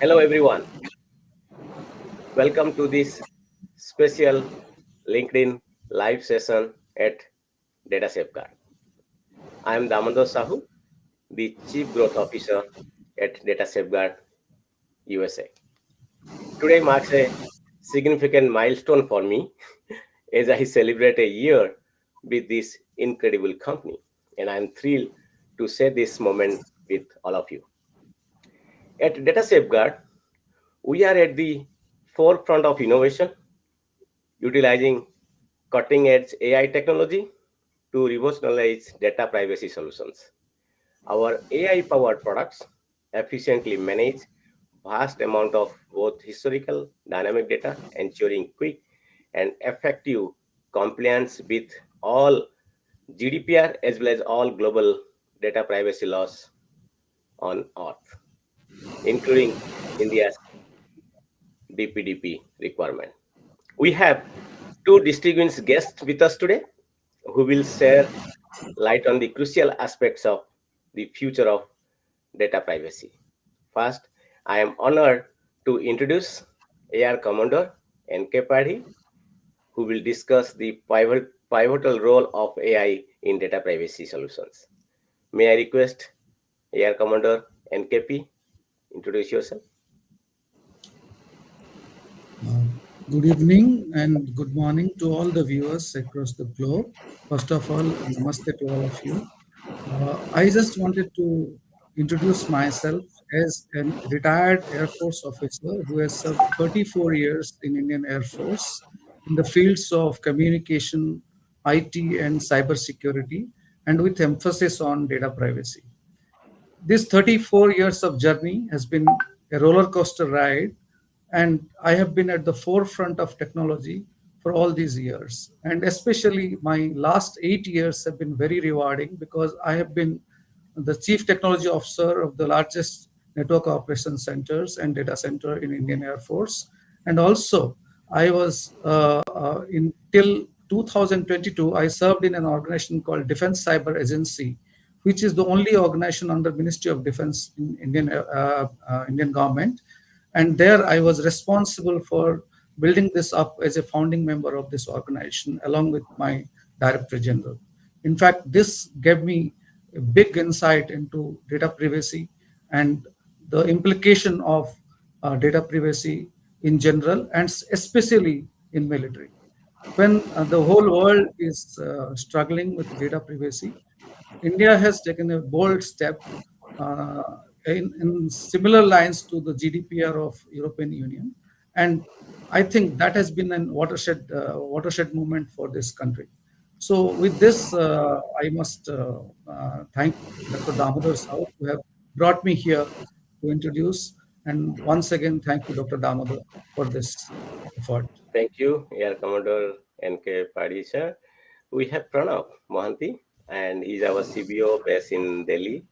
Hello, everyone. Welcome to this special LinkedIn live session at Data Safeguard. I am Damodar Sahu, the Chief Growth Officer at Data Safeguard USA. Today marks a significant milestone for me as I celebrate a year with this incredible company, and I am thrilled to share this moment with all of you. At Data Safeguard, we are at the forefront of innovation, utilizing cutting edge AI technology to revolutionize data privacy solutions. Our AI powered products efficiently manage vast amount of both historical dynamic data, ensuring quick and effective compliance with all GDPR as well as all global data privacy laws on earth, including India's DPDP requirement. We have two distinguished guests with us today who will share light on the crucial aspects of the future of data privacy. First, I am honored to introduce AR Commodore NK Parhi, who will discuss the pivotal role of AI in data privacy solutions. May I request AR Commodore NKP introduce yourself? Good evening and good morning to all the viewers across the globe. First of all, namaste to all of you. I just wanted to introduce myself as a retired Air Force officer who has served 34 years in Indian Air Force in the fields of communication, IT, and cybersecurity, and with emphasis on data privacy. This 34 years of journey has been a roller coaster ride, and I have been at the forefront of technology for all these years. And especially my last 8 years have been very rewarding because I have been the chief technology officer of the largest network operations centers and data center in Indian Air Force. And also, I was in till 2022, I served in an organization called Defense Cyber Agency, which is the only organization under Ministry of Defense in Indian government. And there I was responsible for building this up as a founding member of this organization, along with my Director General. In fact, this gave me a big insight into data privacy and the implication of data privacy in general, and especially in military. When the whole world is struggling with data privacy, India has taken a bold step uh, in similar lines to the GDPR of European Union, and I think that has been an watershed movement for this country. So, with this, I must thank Dr. Damodar Sao who have brought me here to introduce, and once again, thank you, Dr. Damodar, for this effort. Thank you, Air Commodore NK Parhi sir. We have Pranab Mohanty, and he's our CBO based in Delhi.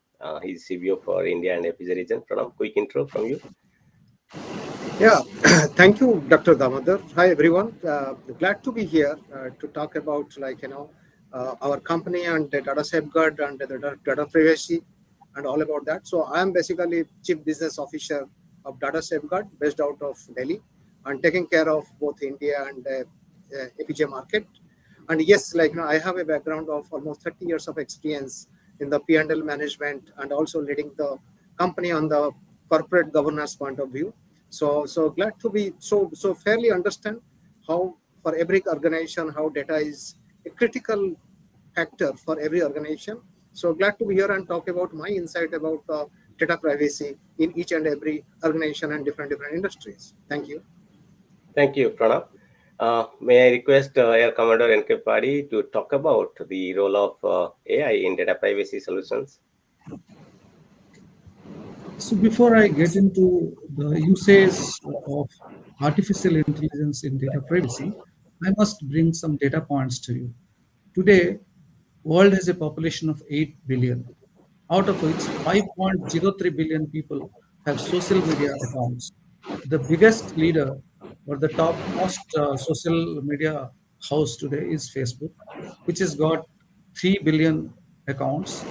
He's CBO for India and APJ region. Pranab, quick intro from you. Yeah, thank you, Dr. Damodar. Hi, everyone. Glad to be here to talk about, our company and the data safeguard and the data privacy and all about that. So I am basically Chief Business Officer of Data Safeguard based out of Delhi and taking care of both India and APJ market. And yes, I have a background of almost 30 years of experience in the P&L management and also leading the company on the corporate governance point of view. So glad to be so fairly understand how for every organization how data is a critical factor for every organization. So glad to be here and talk about my insight about data privacy in each and every organization and different industries. Thank you. Thank you, Pranab. May I request Air Commodore NK Parhi to talk about the role of AI in data privacy solutions? So before I get into the usage of artificial intelligence in data privacy, I must bring some data points to you. Today, world has a population of 8 billion, out of which 5.03 billion people have social media accounts. The biggest leader or the top most social media house today is Facebook, which has got 3 billion accounts.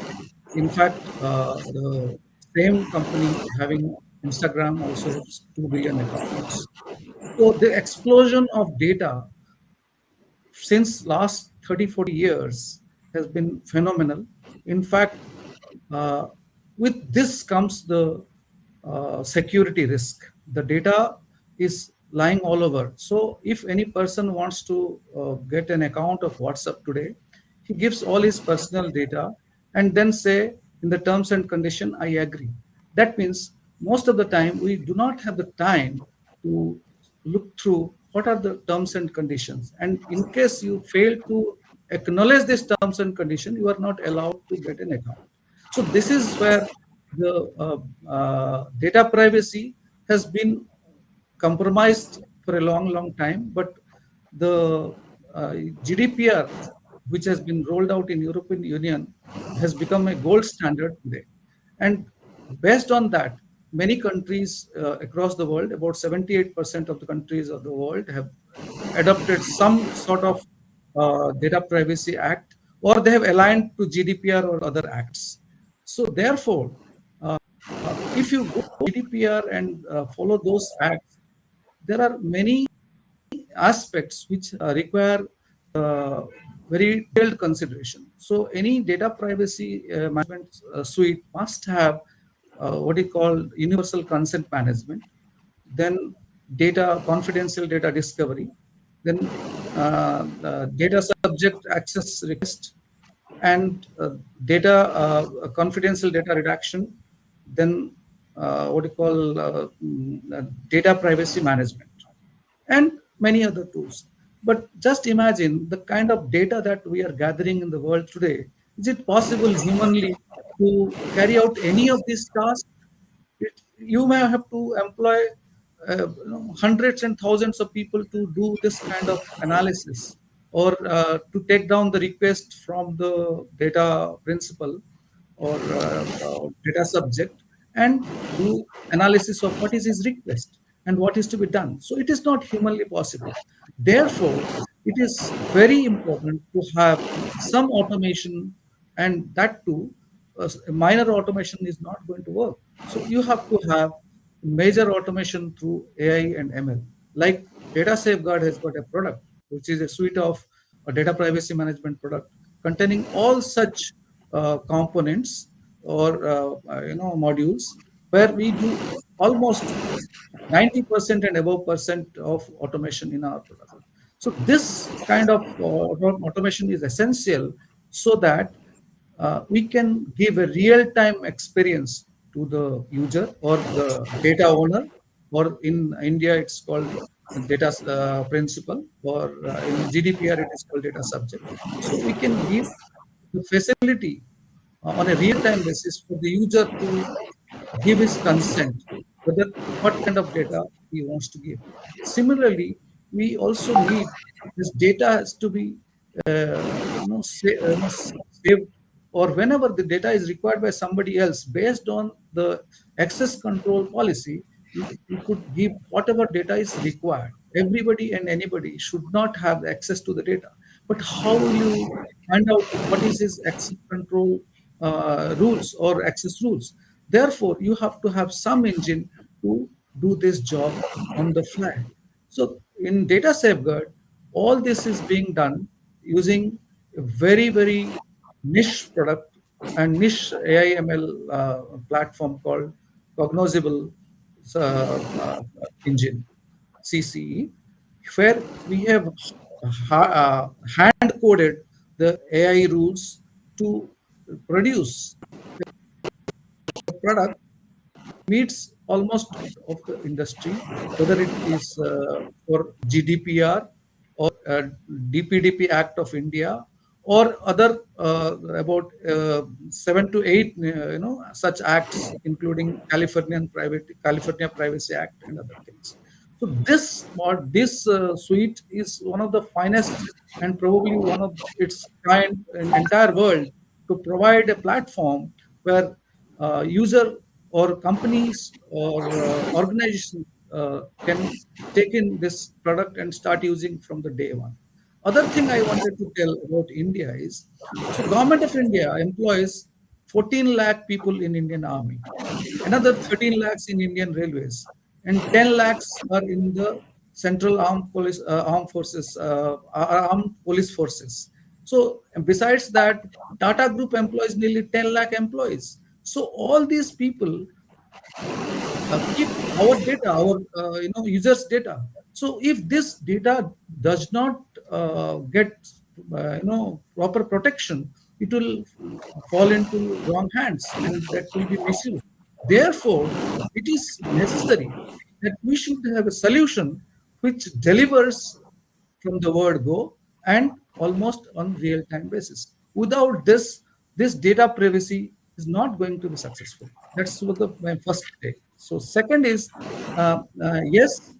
In fact, the same company having Instagram also has 2 billion accounts. So the explosion of data since last 30, 40 years has been phenomenal. In fact, uh, with this comes the security risk. The data is lying all over. So if any person wants to get an account of WhatsApp today, he gives all his personal data and then say in the terms and condition, I agree. That means most of the time we do not have the time to look through what are the terms and conditions. And in case you fail to acknowledge these terms and conditions, you are not allowed to get an account. So this is where the data privacy has been compromised for a long, long time. But the GDPR, which has been rolled out in European Union, has become a gold standard today. And based on that, many countries across the world, about 78% of the countries of the world, have adopted some sort of data privacy act, or they have aligned to GDPR or other acts. So therefore, if you go to GDPR and follow those acts, there are many aspects which require very detailed consideration. So any data privacy management suite must have what is called universal consent management, then data confidential data discovery, then data subject access request, and data confidential data redaction, then what you call data privacy management, and many other tools. But just imagine the kind of data that we are gathering in the world today. Is it possible humanly to carry out any of these tasks? You may have to employ hundreds and thousands of people to do this kind of analysis, or to take down the request from the data principal or data subject and do analysis of what is his request and what is to be done. So it is not humanly possible. Therefore, it is very important to have some automation, and that too, minor automation is not going to work. So you have to have major automation through AI and ML. Like Data Safeguard has got a product, which is a suite of a data privacy management product containing all such components or modules, where we do almost 90% and above percent of automation in our product. So this kind of automation is essential so that we can give a real-time experience to the user or the data owner, or in India it's called data principal, or in GDPR it is called data subject. So we can give the facility on a real-time basis for the user to give his consent, whether what kind of data he wants to give. Similarly, we also need this data has to be saved, or whenever the data is required by somebody else based on the access control policy, we could give whatever data is required. Everybody and anybody should not have access to the data. But how will you find out what is his access control rules or access rules? Therefore, you have to have some engine to do this job on the fly. So in data safeguard, all this is being done using a very, very niche product and niche AI/ML platform called Cognizable Engine, CCE, where we have hand coded the AI rules to produce a product meets almost of the industry, whether it is for GDPR or DPDP Act of India, or other about 7 to 8 such acts, including California Privacy Act and other things. So this suite is one of the finest and probably one of its kind in entire world, to provide a platform where user or companies or organizations can take in this product and start using from the day one. Other thing I wanted to tell about India is, so Government of India employs 14 lakh people in Indian Army, another 13 lakhs in Indian Railways, and 10 lakhs are in the Central Armed Police Forces. So, and besides that, Tata Group employs nearly 10 lakh employees. So, all these people keep our data, our users' data. So if this data does not get proper protection, it will fall into wrong hands, and that will be misused. Therefore, it is necessary that we should have a solution which delivers from the word go and almost on real time basis. Without this, this data privacy is not going to be successful. That's what my first take. So second is, yes,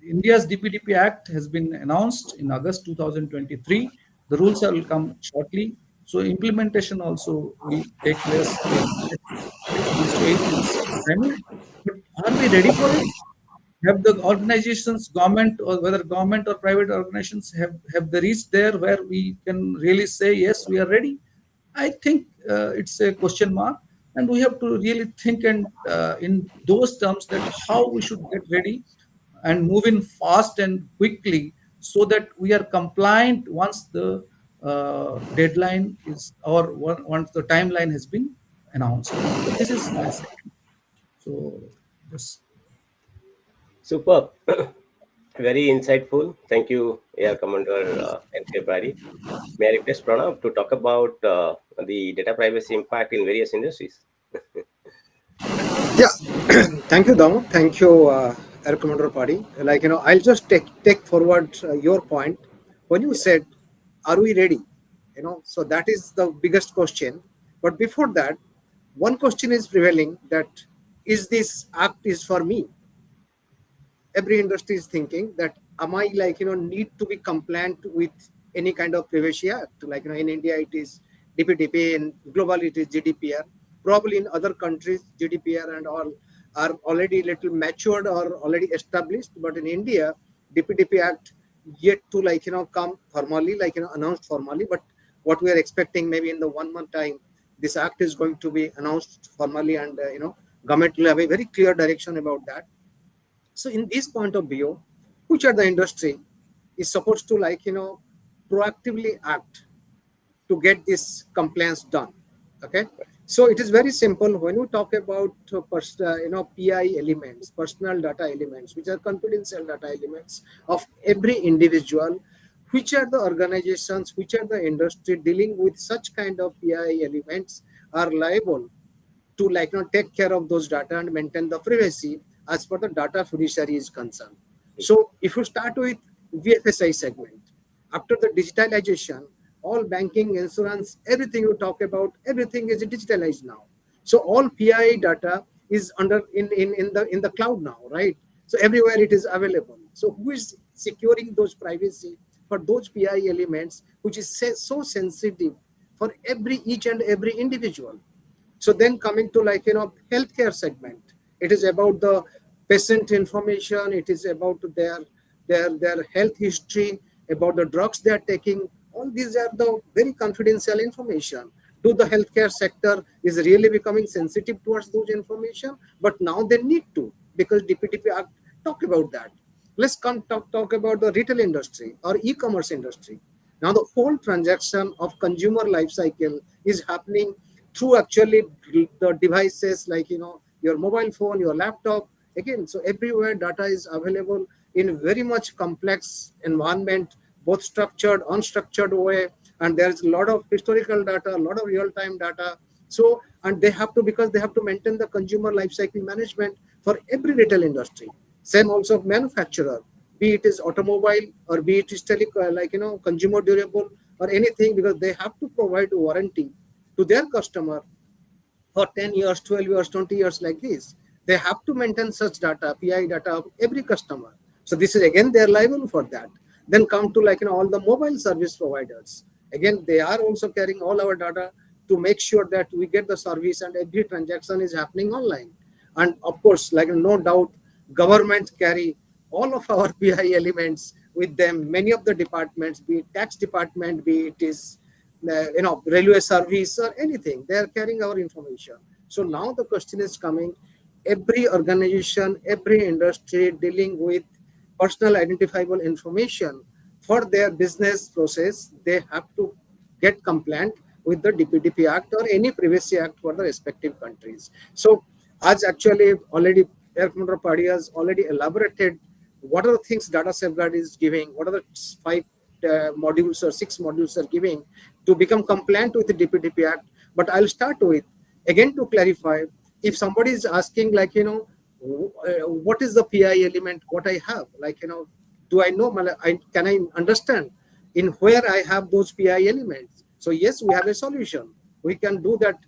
India's DPDP Act has been announced in August 2023. The rules will come shortly. So implementation also will take place in 6 to 8 months timing. But are we ready for it? Have the organizations, government or whether government or private organizations, have they reached there where we can really say yes, we are ready? I think it's a question mark, and we have to really think and in those terms that how we should get ready and move in fast and quickly so that we are compliant once the deadline is or once the timeline has been announced. So this is my second. So this. Superb. Very insightful. Thank you, Air Commander N.K. Parhi. May I request Pranav to talk about the data privacy impact in various industries? Yeah, thank you, Damu. Thank you, Air Commodore Party. I'll just take forward your point when you said, "Are we ready?" So that is the biggest question. But before that, one question is prevailing: that is this act is for me? Every industry is thinking that am I need to be compliant with any kind of privacy act, in India it is DPDP, in global it is GDPR, probably in other countries GDPR and all are already little matured or already established, but in India DPDP act yet to come formally, announced formally. But what we are expecting, maybe in the 1 month time, this act is going to be announced formally, and government will have a very clear direction about that. So in this point of view, which are the industry is supposed to proactively act to get this compliance done. Okay, so it is very simple when we talk about PI elements, personal data elements, which are confidential data elements of every individual. Which are the organizations, which are the industry dealing with such kind of PI elements are liable to take care of those data and maintain the privacy as per the data fiduciary is concerned. So if you start with VFSI segment, after the digitalization, all banking, insurance, everything you talk about, everything is digitalized now. So all PI data is under in the cloud now, right? So everywhere it is available. So who is securing those privacy for those PI elements, which is so sensitive for each and every individual? So then coming to healthcare segment, it is about the patient information. It is about their health history, about the drugs they are taking. All these are the very confidential information. To the healthcare sector is really becoming sensitive towards those information, but now they need to, because DPDP Act talk about that. Let's come talk about the retail industry or e-commerce industry. Now the whole transaction of consumer life cycle is happening through actually the devices your mobile phone, your laptop. Again, so everywhere data is available in very much complex environment, both structured, unstructured way, and there's a lot of historical data, a lot of real-time data. So, and they have to, because they have to maintain the consumer life cycle management for every retail industry. Same also manufacturer, be it is automobile or be it is consumer durable or anything, because they have to provide warranty to their customer for 10 years, 12 years, 20 years, like this. They have to maintain such data, PI data of every customer. So this is again, they are liable for that. Then come to all the mobile service providers. Again, they are also carrying all our data to make sure that we get the service and every transaction is happening online. And of course, no doubt, government carry all of our PI elements with them. Many of the departments, be it tax department, be it is railway service or anything. They are carrying our information. So now the question is coming: every organization, every industry dealing with personal identifiable information for their business process, they have to get compliant with the DPDP Act or any Privacy Act for the respective countries. So, as actually already Air Commodore Parhi has already elaborated what are the things data safeguard is giving, what are the five modules or six modules are giving to become compliant with the DPDP Act. But I'll start with, again, to clarify, if somebody is asking, like, what is the PI element, what I have, like, do I know, can I understand in where I have those PI elements? So yes, we have a solution. We can do that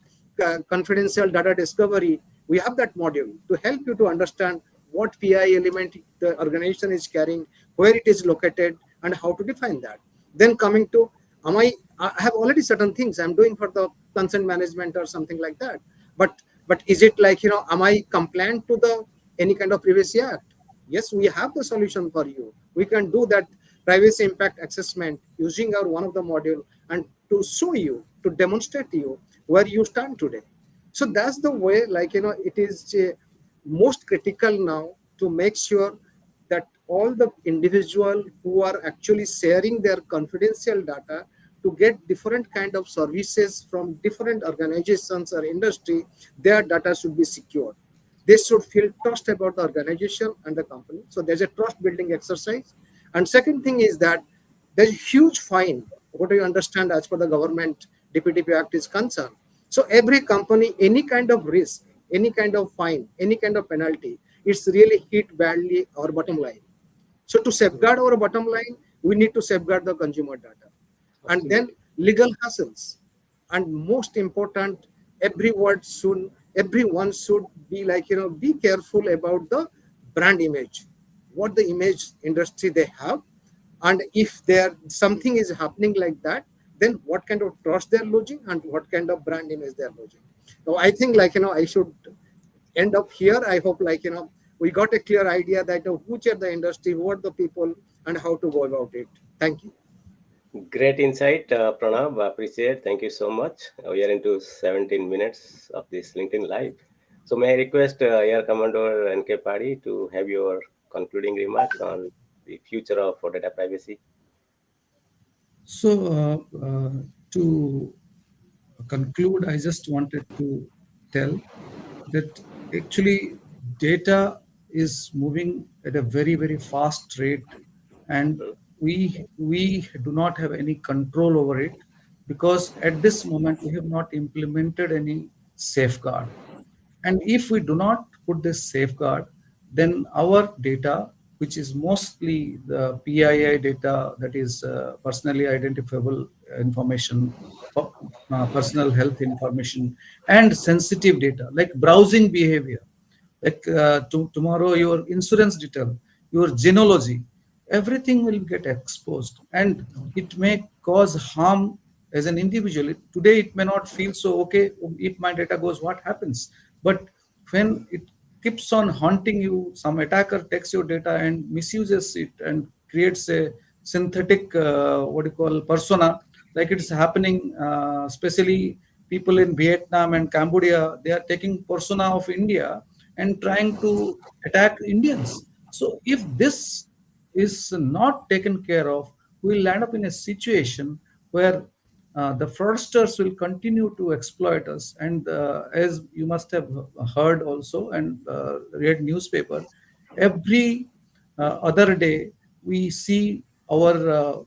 confidential data discovery. We have that module to help you to understand what PI element the organization is carrying, where it is located, and how to define that. Then coming to, I have already certain things I'm doing for the consent management or something like that. But is it like, am I compliant to the any kind of Privacy Act? Yes, we have the solution for you. We can do that privacy impact assessment using our one of the module, and to show you, to demonstrate to you where you stand today. So that's the way, like, it is most critical now to make sure that all the individual who are actually sharing their confidential data to get different kind of services from different organizations or industry, their data should be secure. They should feel trust about the organization and the company. So there's a trust building exercise. And second thing is that there's a huge fine. What do you understand as per the government DPDP Act is concerned? So every company, any kind of risk, any kind of fine, any kind of penalty, it's really hit badly our bottom line. So to safeguard our bottom line, we need to safeguard the consumer data. And then legal hassles. And most important, everyone should be like, be careful about the brand image, what the image industry they have. And if there something is happening like that, then what kind of trust they're losing and what kind of brand image they're losing. So I think, like, I should end up here. I hope, like, we got a clear idea that which are the industry, who are the people, and how to go about it. Thank you. Great insight, Pranab. Appreciate. Thank you so much. We are into 17 minutes of this LinkedIn Live. So may I request Air Commodore NK Party to have your concluding remarks on the future of data privacy? So, to conclude, I just wanted to tell that actually data is moving at a very, very fast rate, and we do not have any control over it, because at this moment we have not implemented any safeguard. And if we do not put this safeguard, then our data, which is mostly the PII data, that is personally identifiable information, personal health information, and sensitive data like browsing behavior, like tomorrow your insurance detail, your genealogy, everything will get exposed, and it may cause harm as an individual. Today it may not feel so okay. If my data goes, what happens? But when it keeps on haunting you, some attacker takes your data and misuses it and creates a synthetic what you call persona, like it's happening, especially people in Vietnam and Cambodia, they are taking persona of India and trying to attack Indians. So if this is not taken care of, we'll land up in a situation where the fraudsters will continue to exploit us. And as you must have heard also and read newspaper, every other day we see our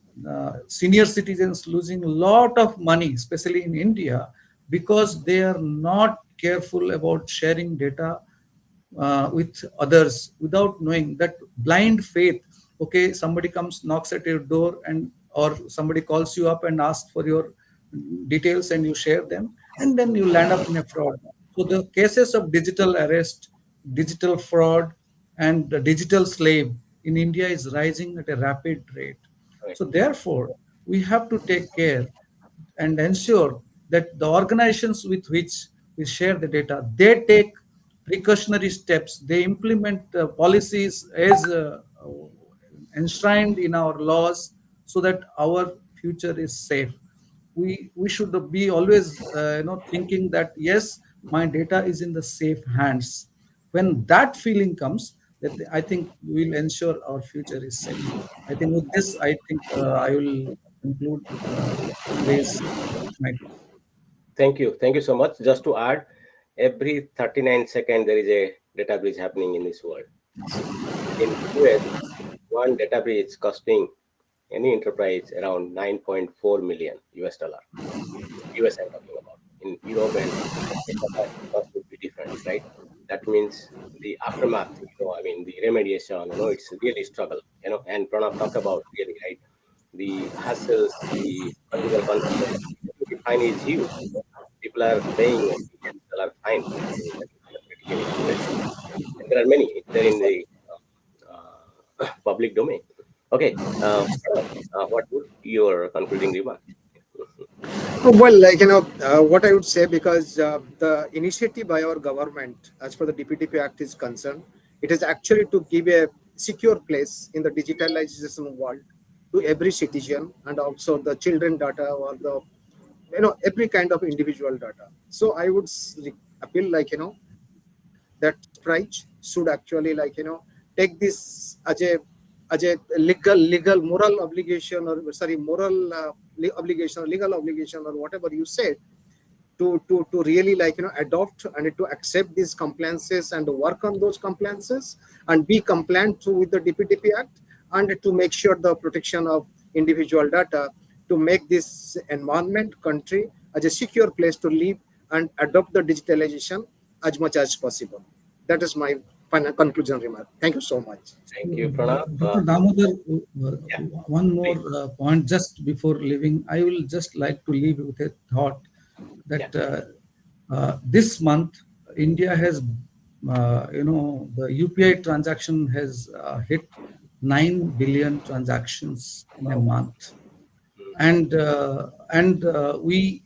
senior citizens losing a lot of money, especially in India, because they are not careful about sharing data with others without knowing. That blind faith, okay, somebody comes, knocks at your door, and or somebody calls you up and asks for your details and you share them, and then you land up in a fraud. So the cases of digital arrest, digital fraud, and the digital slave in India is rising at a rapid rate. Right. So therefore, we have to take care and ensure that the organizations with which we share the data, they take precautionary steps, they implement policies as enshrined in our laws, so that our future is safe. we should be always thinking that yes, my data is in the safe hands. When that feeling comes, that I think we will ensure our future is safe. I think with this, I think I will conclude today's my talk. Thank you so much. Just to add, every 39 seconds there is a data breach happening in this world. In US, one data breach costing any enterprise around 9.4 million US dollar. US I'm talking about. In Europe and Asia, the cost would be different, right? That means the aftermath, I mean the remediation, it's really struggle, and Pranab talked about really, right? The hassles, the legal consequences, the fine is huge. People are paying a $1 fine to critically accurate. And there are many. They're in the public domain. Okay. What would your concluding remark? Well, what I would say, because the initiative by our government, as for the DPTP Act is concerned, it is actually to give a secure place in the digitalization world to every citizen, and also the children data, or the every kind of individual data. So I would appeal, that price should actually, take this as a legal moral obligation, or sorry, moral obligation, or legal obligation, or whatever you said, to really, adopt and to accept these compliances and work on those compliances and be compliant with the DPTP Act, and to make sure the protection of individual data, to make this environment, country, as a secure place to live and adopt the digitalization as much as possible. That is my final conclusion remark. Thank you so much. Thank you, Pranab. Dr. Damodar, Yeah, one more please. point just before leaving. I will just like to leave with a thought Yeah, that this month India has, the UPI transaction has hit 9 billion transactions in a wow. month, and we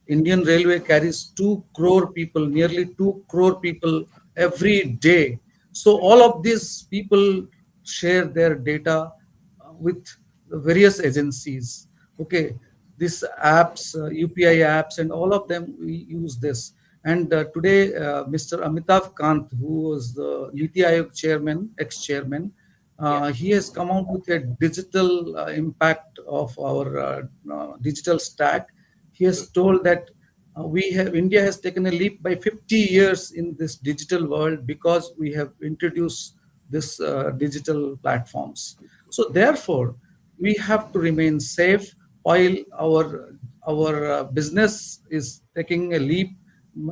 Indian Railway carries 2 crore people, nearly 2 crore people every day. So all of these people share their data with various agencies. Okay, these apps, UPI apps, and all of them we use this. And today, Mr. Amitav Kant, who was the Niti Aayog chairman, ex-chairman, Yeah, he has come out with a digital impact of our digital stack. He has told that India has taken a leap by 50 years in this digital world because we have introduced this digital platforms. So therefore, we have to remain safe while our business is taking a leap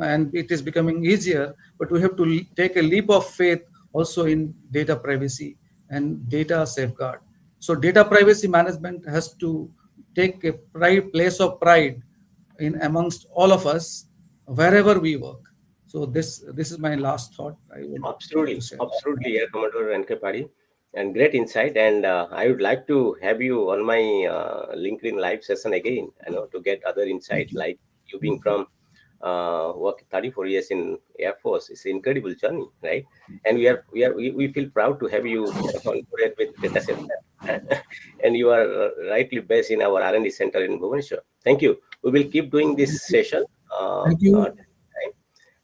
and it is becoming easier. But we have to take a leap of faith also in data privacy and data safeguard. So data privacy management has to take a place of pride in amongst all of us wherever we work. So this is my last thought I would like to absolutely. share. Absolutely, yeah, Commodore and Parhi. And great insight. And I would like to have you on my LinkedIn live session again, to get other Thank insight, you. like you being from work 34 years in Air Force. It's an incredible journey, right? And we feel proud to have you on board with Data Safeguard. And you are rightly based in our R&D center in Bhubaneswar. Thank you. We will keep doing this Thank you. session. Thank you.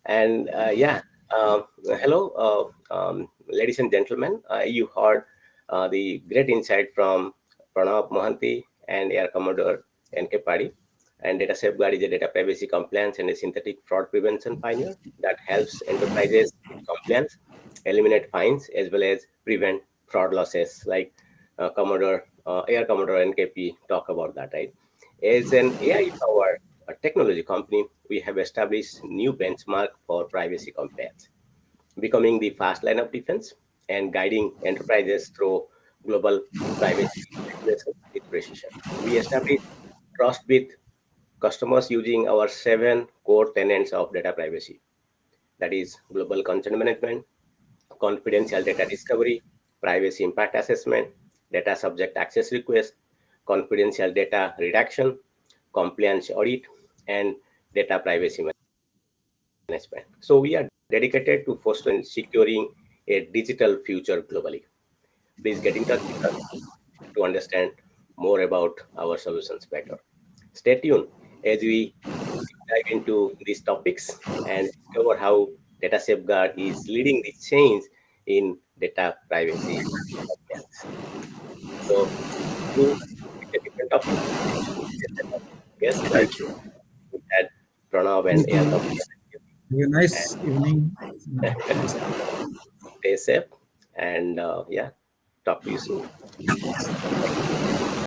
And yeah, hello, ladies and gentlemen. You heard the great insight from Pranab Mohanty and Air Commodore N.K. Parhi. And Data Safeguard is a data privacy compliance and a synthetic fraud prevention pioneer that helps enterprises with compliance, eliminate fines, as well as prevent fraud losses, like Air Commodore NKP talk about that, right? As an AI-powered technology company, we have established new benchmark for privacy compliance, becoming the fast line of defense and guiding enterprises through global privacy regulations with precision. We establish trust with customers using our 7 core tenets of data privacy, that is global consent management, confidential data discovery, privacy impact assessment, data subject access request, confidential data redaction, compliance audit, and data privacy management. So we are dedicated to fostering securing a digital future globally. Please get in touch with us to understand more about our solutions better. Stay tuned as we dive into these topics and discover how data safeguard is leading the change in data privacy compliance. So, to a different topic, yes, like Thank you. we had Pranav and Thank AI you. company, Have a and nice evening. Nice. stay safe. And yeah, talk to you soon.